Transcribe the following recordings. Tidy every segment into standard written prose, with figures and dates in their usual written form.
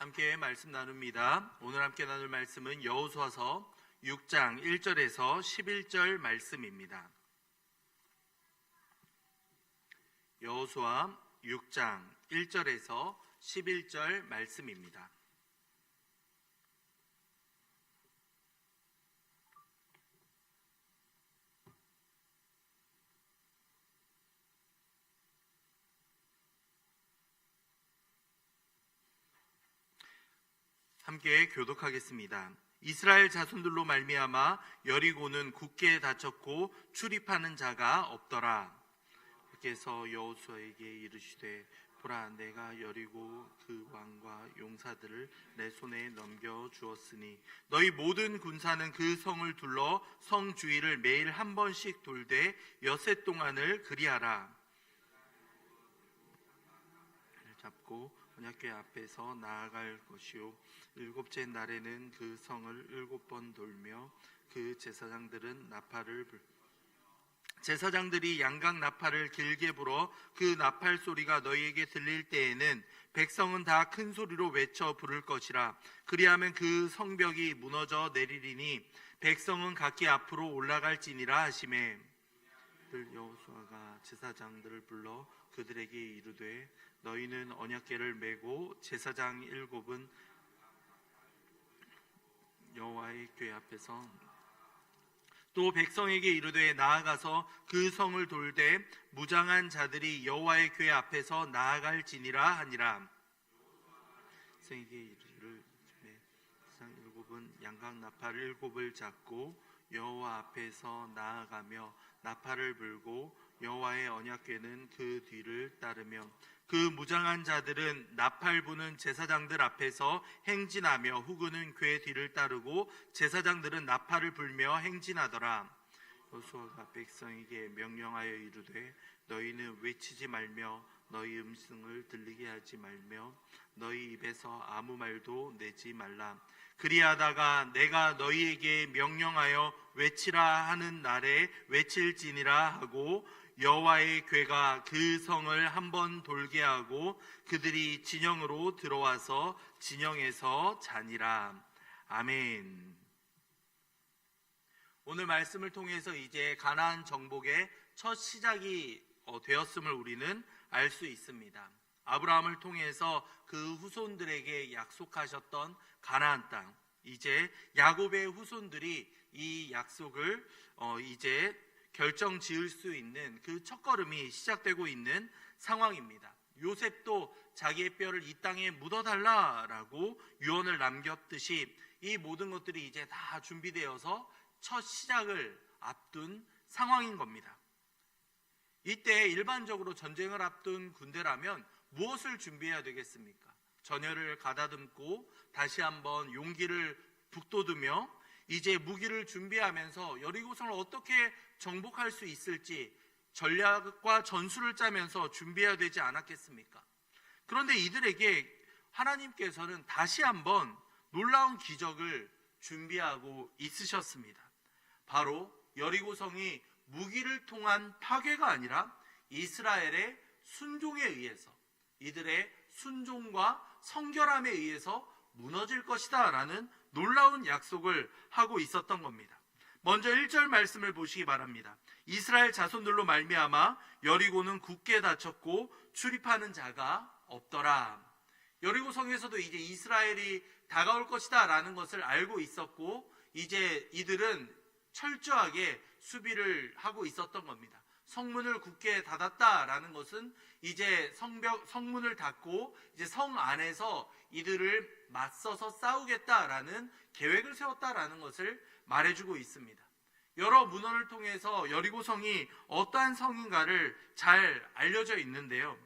함께 말씀 나눕니다. 오늘 함께 나눌 말씀은 여호수아서 6장 1절에서 11절 말씀입니다. 여호수아 6장 1절에서 11절 말씀입니다. 함께 교독하겠습니다. 이스라엘 자손들로 말미암아 여리고는 굳게 닫혔고 출입하는 자가 없더라. 주께서 여호수아에게 이르시되 보라, 내가 여리고 그 왕과 용사들을 내 손에 넘겨 주었으니 너희 모든 군사는 그 성을 둘러 성 주위를 매일 한 번씩 돌되 엿새 동안을 그리하라. 잡고 언약궤 앞에서 나아갈 것이요 일곱째 날에는 그 성을 7번 돌며 그 제사장들은 나팔을 제사장들이 양각 나팔을 길게 불어 그 나팔 소리가 너희에게 들릴 때에는 백성은 다 큰 소리로 외쳐 부를 것이라. 그리하면 그 성벽이 무너져 내리리니 백성은 각기 앞으로 올라갈지니라 하시매, 여호수아가 제사장들을 불러 그들에게 이르되 너희는 언약궤를 메고 제사장 7은 여호와의 궤 앞에서 또 백성에게 이르되 나아가서 그 성을 돌되 무장한 자들이 여호와의 궤 앞에서 나아갈지니라 하니라. 백성에게 이르기를 제사장 7은 양각 나팔 7을 잡고 여호와 앞에서 나아가며 나팔을 불고 여호와의 언약궤는 그 뒤를 따르며 그 무장한 자들은 나팔 부는 제사장들 앞에서 행진하며 후군은 궤 뒤를 따르고 제사장들은 나팔을 불며 행진하더라. 여호수아가 백성에게 명령하여 이르되 너희는 외치지 말며 너희 음성을 들리게 하지 말며 너희 입에서 아무 말도 내지 말라. 그리하다가 내가 너희에게 명령하여 외치라 하는 날에 외칠지니라 하고 여호와의 궤가 그 성을 한번 돌게 하고 그들이 진영으로 들어와서 진영에서 자니라. 아멘. 오늘 말씀을 통해서 이제 가나안 정복의 첫 시작이 되었음을 우리는 알 수 있습니다. 아브라함을 통해서 그 후손들에게 약속하셨던 가나안 땅, 이제 야곱의 후손들이 이 약속을 이제 결정 지을 수 있는 그 첫걸음이 시작되고 있는 상황입니다. 요셉도 자기의 뼈를 이 땅에 묻어달라라고 유언을 남겼듯이 이 모든 것들이 이제 다 준비되어서 첫 시작을 앞둔 상황인 겁니다. 이때 일반적으로 전쟁을 앞둔 군대라면 무엇을 준비해야 되겠습니까? 전열을 가다듬고 다시 한번 용기를 북돋으며 이제 무기를 준비하면서 여리고성을 어떻게 정복할 수 있을지 전략과 전술을 짜면서 준비해야 되지 않았겠습니까? 그런데 이들에게 하나님께서는 다시 한번 놀라운 기적을 준비하고 있으셨습니다. 바로 여리고성이 무기를 통한 파괴가 아니라 이스라엘의 순종에 의해서, 이들의 순종과 성결함에 의해서 무너질 것이다 라는 놀라운 약속을 하고 있었던 겁니다. 먼저 1절 말씀을 보시기 바랍니다. 이스라엘 자손들로 말미암아 여리고는 굳게 닫혔고 출입하는 자가 없더라. 여리고성에서도 이제 이스라엘이 다가올 것이다 라는 것을 알고 있었고 이제 이들은 철저하게 수비를 하고 있었던 겁니다. 성문을 굳게 닫았다라는 것은 이제 성문을 닫고 이제 성 안에서 이들을 맞서서 싸우겠다라는 계획을 세웠다라는 것을 말해주고 있습니다. 여러 문헌을 통해서 여리고성이 어떠한 성인가를 잘 알려져 있는데요.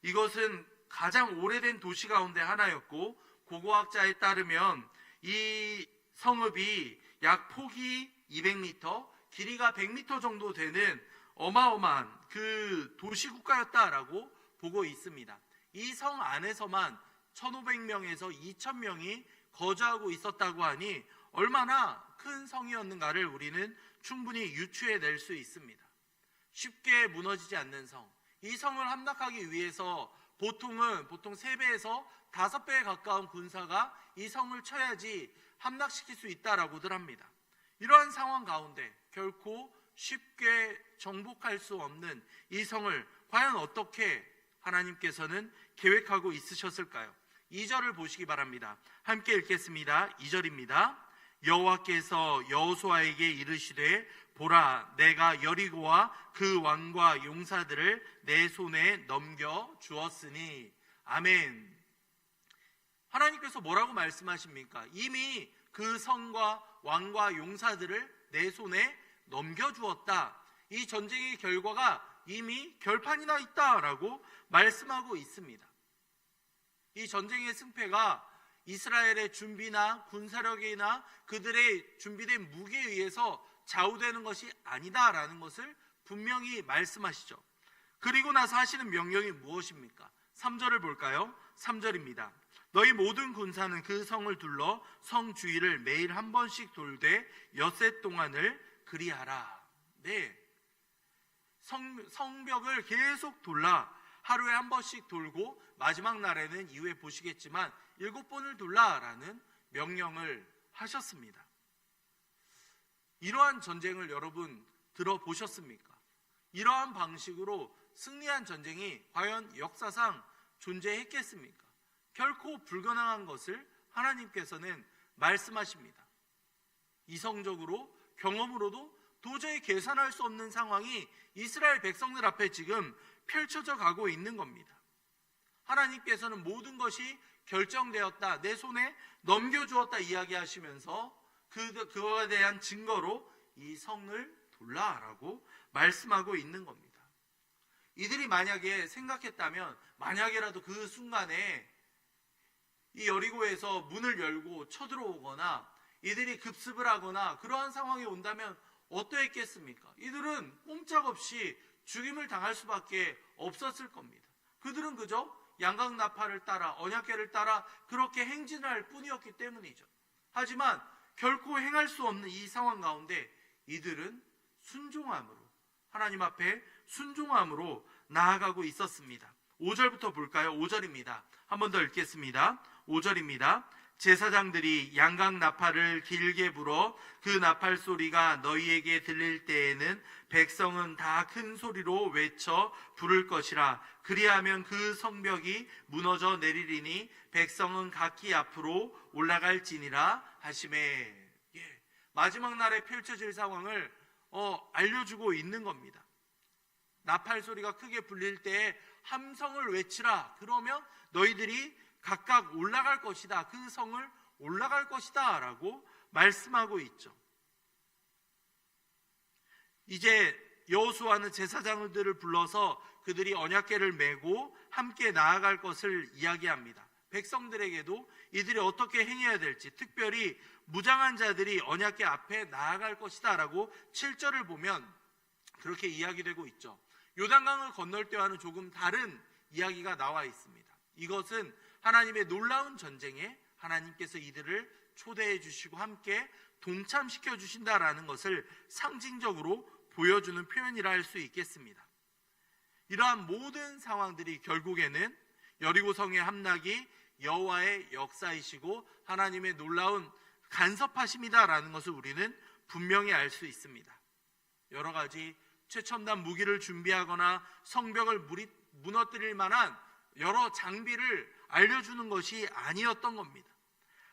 이것은 가장 오래된 도시 가운데 하나였고 고고학자에 따르면 이 성읍이 약 폭이 200m, 길이가 100m 정도 되는 어마어마한 그 도시국가였다라고 보고 있습니다. 이 성 안에서만 1,500명에서 2,000명이 거주하고 있었다고 하니 얼마나 큰 성이었는가를 우리는 충분히 유추해낼 수 있습니다. 쉽게 무너지지 않는 성, 이 성을 함락하기 위해서 보통 3배에서 5배에 가까운 군사가 이 성을 쳐야지 함락시킬 수 있다라고들 합니다. 이러한 상황 가운데 결코 쉽게 정복할 수 없는 이 성을 과연 어떻게 하나님께서는 계획하고 있으셨을까요? 2절을 보시기 바랍니다. 함께 읽겠습니다. 2절입니다. 여호와께서 여호수아에게 이르시되 보라, 내가 여리고와 그 왕과 용사들을 내 손에 넘겨 주었으니. 아멘. 하나님께서 뭐라고 말씀하십니까? 이미 그 성과 왕과 용사들을 내 손에 넘겨주었다. 이 전쟁의 결과가 이미 결판이 나 있다라고 말씀하고 있습니다. 이 전쟁의 승패가 이스라엘의 준비나 군사력이나 그들의 준비된 무기에 의해서 좌우되는 것이 아니다라는 것을 분명히 말씀하시죠. 그리고 나서 하시는 명령이 무엇입니까? 3절을 볼까요? 3절입니다. 너희 모든 군사는 그 성을 둘러 성 주위를 매일 한 번씩 돌되 엿새 동안을 그리하라. 네, 성벽을 계속 돌라. 하루에 한 번씩 돌고 마지막 날에는 이후에 보시겠지만 7번을 돌라라는 명령을 하셨습니다. 이러한 전쟁을 여러분 들어보셨습니까? 이러한 방식으로 승리한 전쟁이 과연 역사상 존재했겠습니까? 결코 불가능한 것을 하나님께서는 말씀하십니다. 이성적으로 경험으로도 도저히 계산할 수 없는 상황이 이스라엘 백성들 앞에 지금 펼쳐져 가고 있는 겁니다. 하나님께서는 모든 것이 결정되었다, 내 손에 넘겨주었다 이야기하시면서 그거에 대한 증거로 이 성을 돌라라고 말씀하고 있는 겁니다. 이들이 만약에 생각했다면, 만약에라도 그 순간에 이 여리고에서 문을 열고 쳐들어오거나 이들이 급습을 하거나 그러한 상황이 온다면 어떠했겠습니까? 이들은 꼼짝없이 죽임을 당할 수밖에 없었을 겁니다. 그들은 그저 양강나팔을 따라 언약궤를 따라 그렇게 행진을 할 뿐이었기 때문이죠. 하지만 결코 행할 수 없는 이 상황 가운데 이들은 순종함으로, 하나님 앞에 순종함으로 나아가고 있었습니다. 5절부터 볼까요? 5절입니다. 한 번 더 읽겠습니다. 5절입니다. 제사장들이 양각 나팔을 길게 불어 그 나팔 소리가 너희에게 들릴 때에는 백성은 다 큰 소리로 외쳐 부를 것이라. 그리하면 그 성벽이 무너져 내리리니 백성은 각기 앞으로 올라갈지니라 하시매. 마지막 날에 펼쳐질 상황을 알려주고 있는 겁니다. 나팔 소리가 크게 불릴 때에 함성을 외치라. 그러면 너희들이 각각 올라갈 것이다. 그 성을 올라갈 것이다 라고 말씀하고 있죠. 이제 여호수아는 제사장들을 불러서 그들이 언약궤를 메고 함께 나아갈 것을 이야기합니다. 백성들에게도 이들이 어떻게 행해야 될지, 특별히 무장한 자들이 언약궤 앞에 나아갈 것이다 라고 7절을 보면 그렇게 이야기되고 있죠. 요단강을 건널 때와는 조금 다른 이야기가 나와 있습니다. 이것은 하나님의 놀라운 전쟁에 하나님께서 이들을 초대해 주시고 함께 동참시켜 주신다라는 것을 상징적으로 보여주는 표현이라 할 수 있겠습니다. 이러한 모든 상황들이 결국에는 여리고성의 함락이 여호와의 역사이시고 하나님의 놀라운 간섭하심이다라는 것을 우리는 분명히 알 수 있습니다. 여러 가지 최첨단 무기를 준비하거나 성벽을 무너뜨릴 만한 여러 장비를 알려주는 것이 아니었던 겁니다.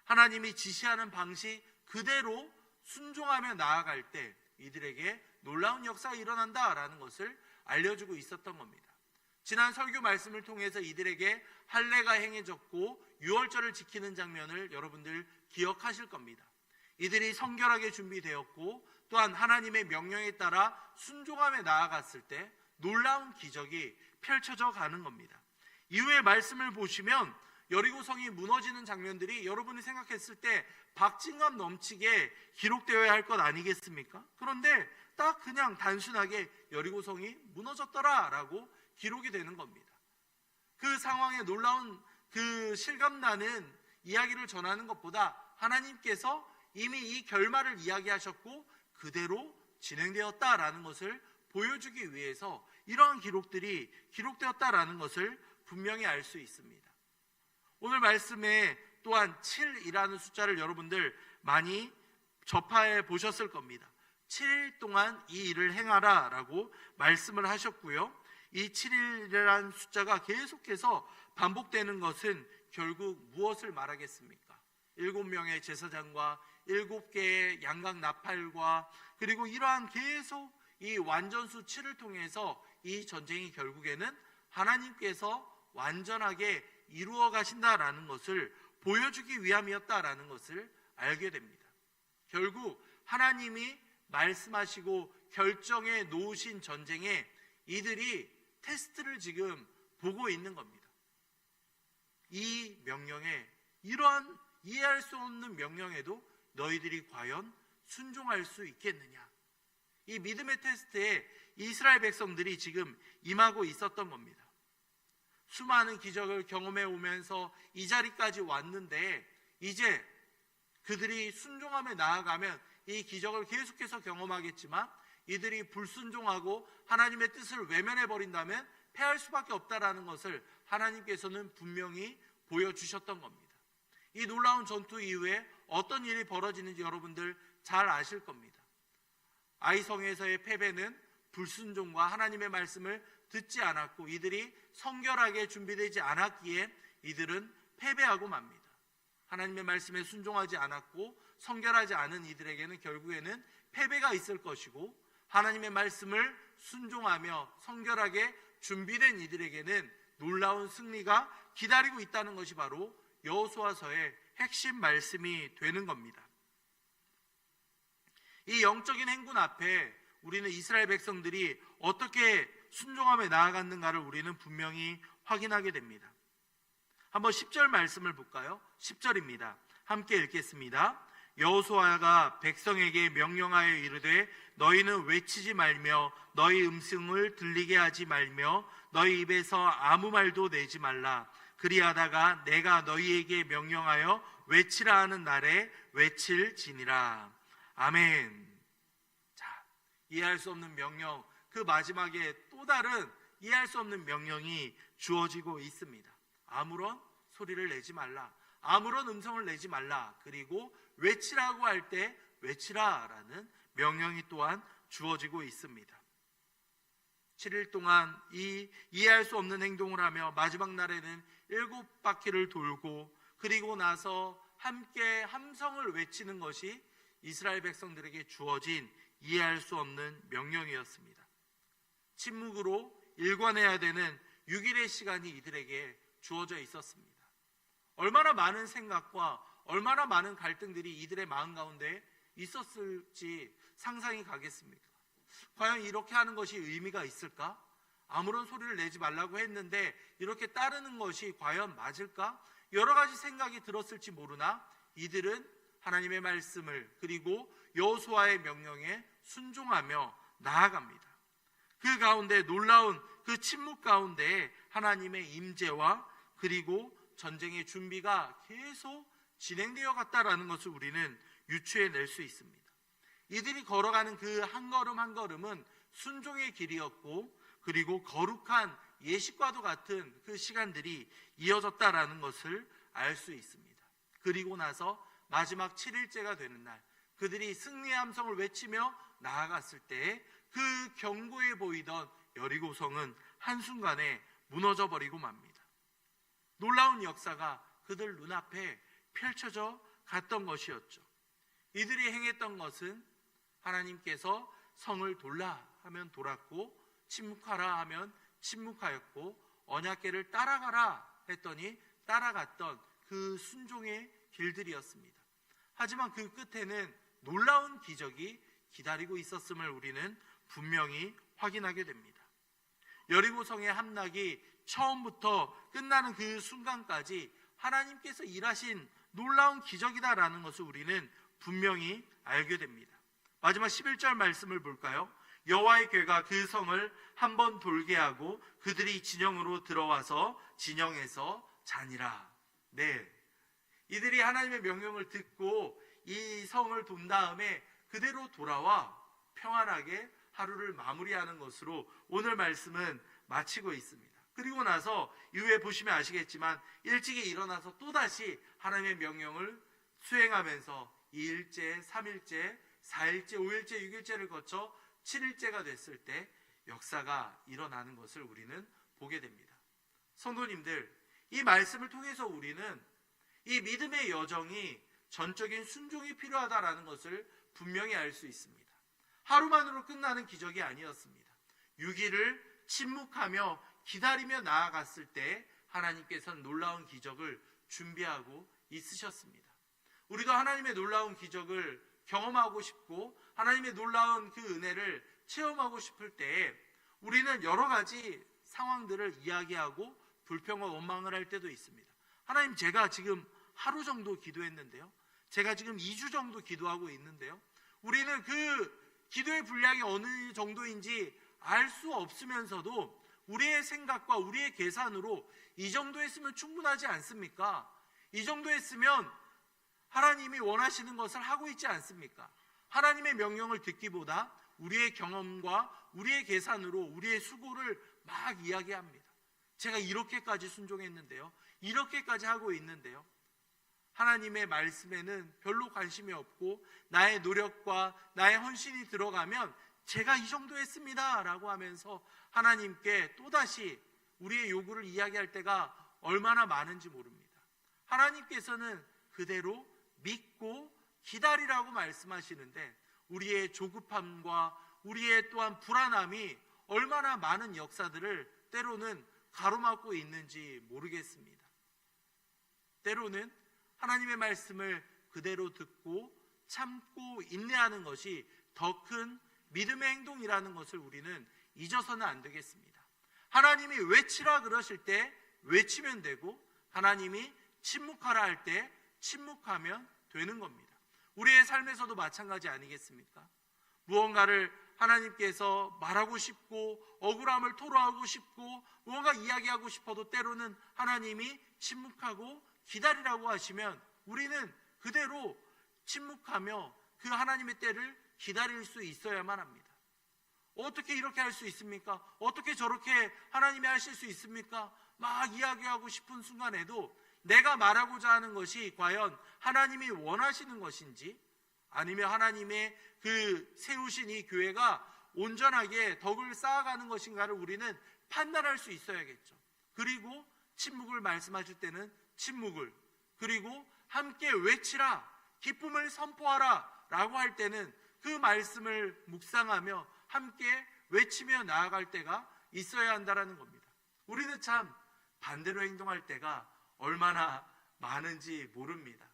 하나님이 지시하는 방식 그대로 순종하며 나아갈 때 이들에게 놀라운 역사가 일어난다라는 것을 알려주고 있었던 겁니다. 지난 설교 말씀을 통해서 이들에게 할례가 행해졌고 유월절을 지키는 장면을 여러분들 기억하실 겁니다. 이들이 성결하게 준비되었고 또한 하나님의 명령에 따라 순종하며 나아갔을 때 놀라운 기적이 펼쳐져 가는 겁니다. 이후의 말씀을 보시면 여리고성이 무너지는 장면들이 여러분이 생각했을 때 박진감 넘치게 기록되어야 할 것 아니겠습니까? 그런데 딱 그냥 단순하게 여리고성이 무너졌더라라고 기록이 되는 겁니다. 그 상황에 놀라운 그 실감나는 이야기를 전하는 것보다 하나님께서 이미 이 결말을 이야기하셨고 그대로 진행되었다라는 것을 보여주기 위해서 이러한 기록들이 기록되었다라는 것을 분명히 알 수 있습니다. 오늘 말씀에 또한 7이라는 숫자를 여러분들 많이 접해 보셨을 겁니다. 7일 동안 이 일을 행하라 라고 말씀을 하셨고요. 이 7일이라는 숫자가 계속해서 반복되는 것은 결국 무엇을 말하겠습니까? 7명의 제사장과 7개의 양각 나팔과 그리고 이러한 계속 이 완전수 7을 통해서 이 전쟁이 결국에는 하나님께서 완전하게 이루어 가신다라는 것을 보여주기 위함이었다라는 것을 알게 됩니다. 결국 하나님이 말씀하시고 결정해 놓으신 전쟁에 이들이 테스트를 지금 보고 있는 겁니다. 이 명령에, 이러한 이해할 수 없는 명령에도 너희들이 과연 순종할 수 있겠느냐, 이 믿음의 테스트에 이스라엘 백성들이 지금 임하고 있었던 겁니다. 수많은 기적을 경험해 오면서 이 자리까지 왔는데 이제 그들이 순종하며 나아가면 이 기적을 계속해서 경험하겠지만 이들이 불순종하고 하나님의 뜻을 외면해 버린다면 패할 수밖에 없다라는 것을 하나님께서는 분명히 보여주셨던 겁니다. 이 놀라운 전투 이후에 어떤 일이 벌어지는지 여러분들 잘 아실 겁니다. 아이성에서의 패배는 불순종과 하나님의 말씀을 듣지 않았고 이들이 성결하게 준비되지 않았기에 이들은 패배하고 맙니다. 하나님의 말씀에 순종하지 않았고 성결하지 않은 이들에게는 결국에는 패배가 있을 것이고, 하나님의 말씀을 순종하며 성결하게 준비된 이들에게는 놀라운 승리가 기다리고 있다는 것이 바로 여호수아서의 핵심 말씀이 되는 겁니다. 이 영적인 행군 앞에 우리는 이스라엘 백성들이 어떻게 순종하며 나아갔는가를 우리는 분명히 확인하게 됩니다. 한번 10절 말씀을 볼까요? 10절입니다. 함께 읽겠습니다. 여호수아가 백성에게 명령하여 이르되 너희는 외치지 말며 너희 음성을 들리게 하지 말며 너희 입에서 아무 말도 내지 말라. 그리하다가 내가 너희에게 명령하여 외치라 하는 날에 외칠지니라. 아멘. 자, 이해할 수 없는 명령, 그 마지막에 또 다른 이해할 수 없는 명령이 주어지고 있습니다. 아무런 소리를 내지 말라, 아무런 음성을 내지 말라, 그리고 외치라고 할 때 외치라라는 명령이 또한 주어지고 있습니다. 7일 동안 이 이해할 수 없는 행동을 하며 마지막 날에는 7바퀴를 돌고 그리고 나서 함께 함성을 외치는 것이 이스라엘 백성들에게 주어진 이해할 수 없는 명령이었습니다. 침묵으로 일관해야 되는 6일의 시간이 이들에게 주어져 있었습니다. 얼마나 많은 생각과 얼마나 많은 갈등들이 이들의 마음 가운데 있었을지 상상이 가겠습니까? 과연 이렇게 하는 것이 의미가 있을까? 아무런 소리를 내지 말라고 했는데 이렇게 따르는 것이 과연 맞을까? 여러 가지 생각이 들었을지 모르나 이들은 하나님의 말씀을 그리고 여호수아의 명령에 순종하며 나아갑니다. 그 가운데 놀라운 그 침묵 가운데 하나님의 임재와 그리고 전쟁의 준비가 계속 진행되어 갔다라는 것을 우리는 유추해낼 수 있습니다. 이들이 걸어가는 그 한 걸음 한 걸음은 순종의 길이었고 그리고 거룩한 예식과도 같은 그 시간들이 이어졌다라는 것을 알 수 있습니다. 그리고 나서 마지막 7일째가 되는 날 그들이 승리의 함성을 외치며 나아갔을 때 그 견고해 보이던 여리고성은 한순간에 무너져 버리고 맙니다. 놀라운 역사가 그들 눈앞에 펼쳐져 갔던 것이었죠. 이들이 행했던 것은 하나님께서 성을 돌라 하면 돌았고 침묵하라 하면 침묵하였고 언약궤를 따라가라 했더니 따라갔던 그 순종의 길들이었습니다. 하지만 그 끝에는 놀라운 기적이 기다리고 있었음을 우리는 분명히 확인하게 됩니다. 여리고성의 함락이 처음부터 끝나는 그 순간까지 하나님께서 일하신 놀라운 기적이다라는 것을 우리는 분명히 알게 됩니다. 마지막 11절 말씀을 볼까요? 여호와의 궤가 그 성을 한번 돌게 하고 그들이 진영으로 들어와서 진영에서 자니라. 네, 이들이 하나님의 명령을 듣고 이 성을 돈 다음에 그대로 돌아와 평안하게 하루를 마무리하는 것으로 오늘 말씀은 마치고 있습니다. 그리고 나서 이후에 보시면 아시겠지만 일찍이 일어나서 또다시 하나님의 명령을 수행하면서 2일째, 3일째, 4일째, 5일째, 6일째를 거쳐 7일째가 됐을 때 역사가 일어나는 것을 우리는 보게 됩니다. 성도님들, 이 말씀을 통해서 우리는 이 믿음의 여정이 전적인 순종이 필요하다라는 것을 분명히 알 수 있습니다. 하루만으로 끝나는 기적이 아니었습니다. 6일을 침묵하며 기다리며 나아갔을 때 하나님께서는 놀라운 기적을 준비하고 있으셨습니다. 우리도 하나님의 놀라운 기적을 경험하고 싶고 하나님의 놀라운 그 은혜를 체험하고 싶을 때 우리는 여러 가지 상황들을 이야기하고 불평과 원망을 할 때도 있습니다. 하나님, 제가 지금 하루 정도 기도했는데요, 제가 지금 2주 정도 기도하고 있는데요, 우리는 그 기도의 분량이 어느 정도인지 알 수 없으면서도 우리의 생각과 우리의 계산으로 이 정도 했으면 충분하지 않습니까? 이 정도 했으면 하나님이 원하시는 것을 하고 있지 않습니까? 하나님의 명령을 듣기보다 우리의 경험과 우리의 계산으로 우리의 수고를 막 이야기합니다. 제가 이렇게까지 순종했는데요, 이렇게까지 하고 있는데요, 하나님의 말씀에는 별로 관심이 없고 나의 노력과 나의 헌신이 들어가면 제가 이 정도 했습니다 라고 하면서 하나님께 또다시 우리의 요구를 이야기할 때가 얼마나 많은지 모릅니다. 하나님께서는 그대로 믿고 기다리라고 말씀하시는데 우리의 조급함과 우리의 또한 불안함이 얼마나 많은 역사들을 때로는 가로막고 있는지 모르겠습니다. 때로는 하나님의 말씀을 그대로 듣고 참고 인내하는 것이 더 큰 믿음의 행동이라는 것을 우리는 잊어서는 안 되겠습니다. 하나님이 외치라 그러실 때 외치면 되고 하나님이 침묵하라 할 때 침묵하면 되는 겁니다. 우리의 삶에서도 마찬가지 아니겠습니까? 무언가를 하나님께서 말하고 싶고 억울함을 토로하고 싶고 무언가 이야기하고 싶어도 때로는 하나님이 침묵하고 기다리라고 하시면 우리는 그대로 침묵하며 그 하나님의 때를 기다릴 수 있어야만 합니다. 어떻게 이렇게 할 수 있습니까? 어떻게 저렇게 하나님이 하실 수 있습니까? 막 이야기하고 싶은 순간에도 내가 말하고자 하는 것이 과연 하나님이 원하시는 것인지 아니면 하나님의 그 세우신 이 교회가 온전하게 덕을 쌓아가는 것인가를 우리는 판단할 수 있어야겠죠. 그리고 침묵을 말씀하실 때는 침묵을, 그리고 함께 외치라, 기쁨을 선포하라 라고 할 때는 그 말씀을 묵상하며 함께 외치며 나아갈 때가 있어야 한다는 겁니다. 우리는 참 반대로 행동할 때가 얼마나 많은지 모릅니다.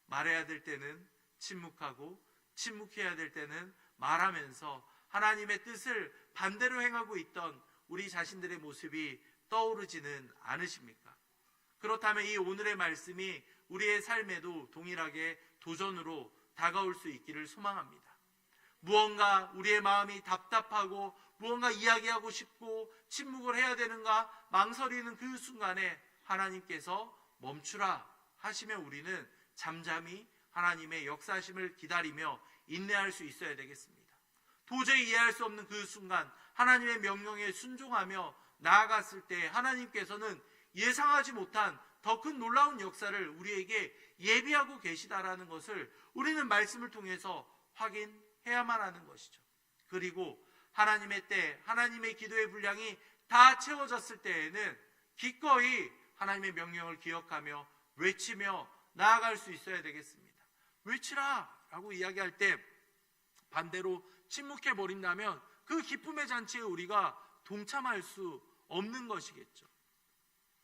말해야 될 때는 침묵하고 침묵해야 될 때는 말하면서 하나님의 뜻을 반대로 행하고 있던 우리 자신들의 모습이 떠오르지는 않으십니까? 그렇다면 이 오늘의 말씀이 우리의 삶에도 동일하게 도전으로 다가올 수 있기를 소망합니다. 무언가 우리의 마음이 답답하고 무언가 이야기하고 싶고 침묵을 해야 되는가 망설이는 그 순간에 하나님께서 멈추라 하시면 우리는 잠잠히 하나님의 역사하심을 기다리며 인내할 수 있어야 되겠습니다. 도저히 이해할 수 없는 그 순간 하나님의 명령에 순종하며 나아갔을 때 하나님께서는 예상하지 못한 더 큰 놀라운 역사를 우리에게 예비하고 계시다라는 것을 우리는 말씀을 통해서 확인해야만 하는 것이죠. 그리고 하나님의 때, 하나님의 기도의 분량이 다 채워졌을 때에는 기꺼이 하나님의 명령을 기억하며 외치며 나아갈 수 있어야 되겠습니다. 외치라 라고 이야기할 때 반대로 침묵해버린다면 그 기쁨의 잔치에 우리가 동참할 수 없는 것이겠죠.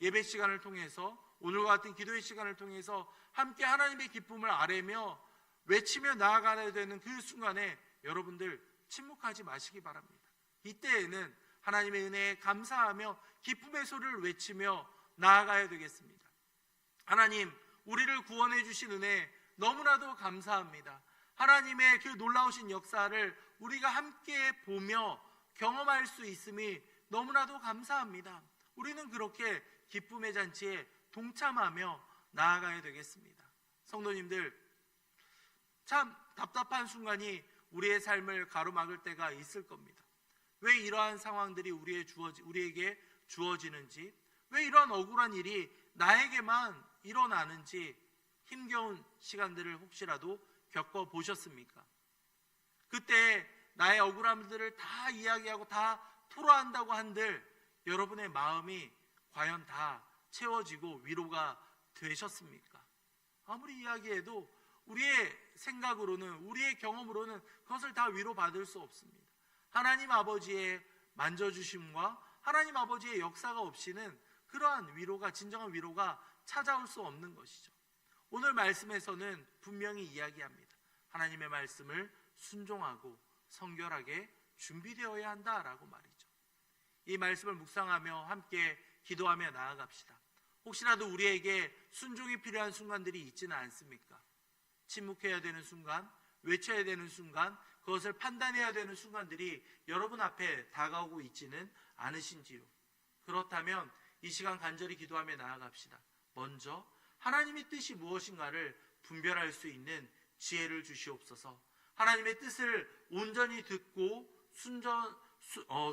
예배 시간을 통해서 오늘과 같은 기도의 시간을 통해서 함께 하나님의 기쁨을 아뢰며 외치며 나아가야 되는 그 순간에 여러분들 침묵하지 마시기 바랍니다. 이때에는 하나님의 은혜에 감사하며 기쁨의 소리를 외치며 나아가야 되겠습니다. 하나님, 우리를 구원해 주신 은혜 너무나도 감사합니다. 하나님의 그 놀라우신 역사를 우리가 함께 보며 경험할 수 있음이 너무나도 감사합니다. 우리는 그렇게 기쁨의 잔치에 동참하며 나아가야 되겠습니다. 성도님들, 참 답답한 순간이 우리의 삶을 가로막을 때가 있을 겁니다. 왜 이러한 상황들이 우리에게 주어지는지, 왜 이러한 억울한 일이 나에게만 일어나는지 힘겨운 시간들을 혹시라도 겪어보셨습니까? 그때 나의 억울함들을 다 이야기하고 다 토로한다고 한들 여러분의 마음이 과연 다 채워지고 위로가 되셨습니까? 아무리 이야기해도 우리의 생각으로는, 우리의 경험으로는 그것을 다 위로받을 수 없습니다. 하나님 아버지의 만져주심과 하나님 아버지의 역사가 없이는 그러한 위로가, 진정한 위로가 찾아올 수 없는 것이죠. 오늘 말씀에서는 분명히 이야기합니다. 하나님의 말씀을 순종하고 성결하게 준비되어야 한다라고 말이죠. 이 말씀을 묵상하며 함께 기도하며 나아갑시다. 혹시라도 우리에게 순종이 필요한 순간들이 있지는 않습니까? 침묵해야 되는 순간, 외쳐야 되는 순간, 그것을 판단해야 되는 순간들이 여러분 앞에 다가오고 있지는 않으신지요? 그렇다면 이 시간 간절히 기도하며 나아갑시다. 먼저 하나님의 뜻이 무엇인가를 분별할 수 있는 지혜를 주시옵소서. 하나님의 뜻을 온전히 듣고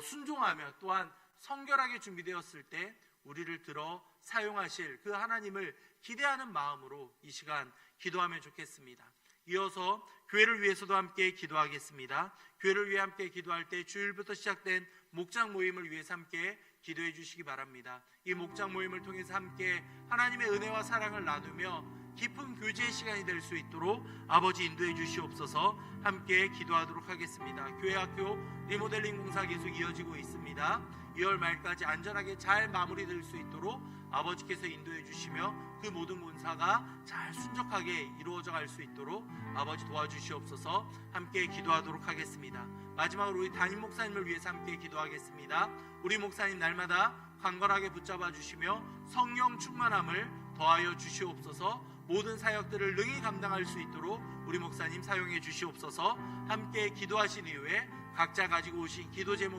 순종하며 또한 성결하게 준비되었을 때 우리를 들어 사용하실 그 하나님을 기대하는 마음으로 이 시간 기도하면 좋겠습니다. 이어서 교회를 위해서도 함께 기도하겠습니다. 교회를 위해 함께 기도할 때 주일부터 시작된 목장 모임을 위해서 함께 기도해 주시기 바랍니다. 이 목장 모임을 통해서 함께 하나님의 은혜와 사랑을 나누며 깊은 교제의 시간이 될 수 있도록 아버지 인도해 주시옵소서. 함께 기도하도록 하겠습니다. 교회 학교 리모델링 공사 계속 이어지고 있습니다. 2월 말까지 안전하게 잘 마무리될 수 있도록 아버지께서 인도해 주시며 그 모든 공사가 잘 순적하게 이루어져 갈 수 있도록 아버지 도와주시옵소서. 함께 기도하도록 하겠습니다. 마지막으로 우리 담임 목사님을 위해서 함께 기도하겠습니다. 우리 목사님 날마다 강건하게 붙잡아 주시며 성령 충만함을 더하여 주시옵소서. 모든 사역들을 능히 감당할 수 있도록 우리 목사님 사용해 주시옵소서. 함께 기도하신 이후에 각자 가지고 오신 기도 제목